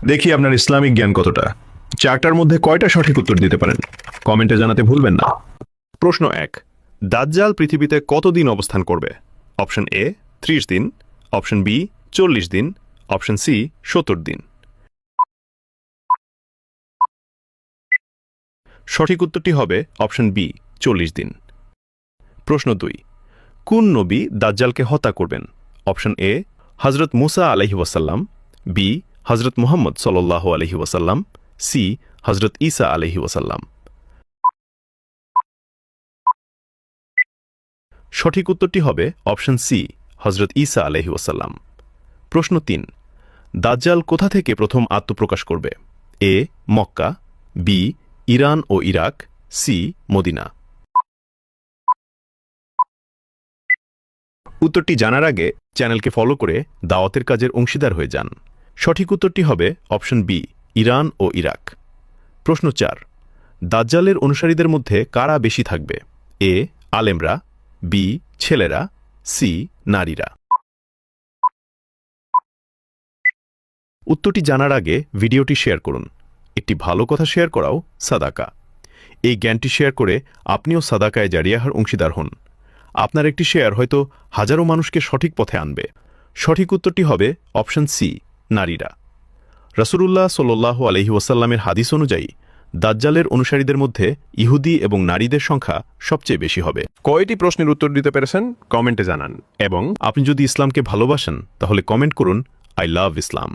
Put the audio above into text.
দেখি আপনার ইসলামিক জ্ঞান কতটা। চারটার মধ্যে কয়টা সঠিক উত্তর দিতে পারেন কমেন্টে জানাতে ভুলবেন না। প্রশ্ন 1, দাজ্জাল পৃথিবীতে কতদিন অবস্থান করবে? অপশন এ 30 দিন, অপশন বি 40 দিন, অপশন সি 70 দিন। সঠিক উত্তরটি হবে অপশন বি 40 দিন। প্রশ্ন 2, কোন নবী দাজ্জালকে হত্যা করবেন? অপশন এ হযরত মুসা আলাইহি ওয়াসাল্লাম, বি হযরত মুহাম্মদ সাল্লাল্লাহু আলাইহি ওয়াসাল্লাম, সি হযরত ঈসা আলাইহি ওয়াসাল্লাম। সঠিক উত্তরটি হবে অপশন সি হযরত ঈসা আলাইহি ওয়াসাল্লাম। প্রশ্ন 3, দাজ্জাল কোথা থেকে প্রথম আত্মপ্রকাশ করবে? এ মক্কা, বি ইরান ও ইরাক, সি মদিনা। উত্তরটি জানার আগে চ্যানেলকে ফলো করে দাওয়াতের কাজের অংশীদার হয়ে যান। সঠিক উত্তরটি হবে অপশন বি ইরান ও ইরাক। প্রশ্ন 4, দাজ্জালের অনুসারীদের মধ্যে কারা বেশি থাকবে? এ আলেমরা, বি ছেলেরা, সি নারীরা। উত্তরটি জানার আগে ভিডিওটি শেয়ার করুন। একটি ভালো কথা শেয়ার করাও সাদাকা। এই জ্ঞানটি শেয়ার করে আপনিও সাদাকায়ে জারিয়াহর অংশীদার হন। আপনার একটি শেয়ার হয়তো হাজারো মানুষকে সঠিক পথে আনবে। সঠিক উত্তরটি হবে অপশন সি নারীরা। রাসূলুল্লাহ সাল্লাল্লাহু আলাইহি ওয়াসাল্লামের হাদিস অনুযায়ী দাজ্জালের অনুসারীদের মধ্যে ইহুদি এবং নারীদের সংখ্যা সবচেয়ে বেশি হবে। কয়টি প্রশ্নের উত্তর দিতে পেরেছেন কমেন্টে জানান। এবং আপনি যদি ইসলামকে ভালোবাসেন তাহলে কমেন্ট করুন আই লাভ ইসলাম।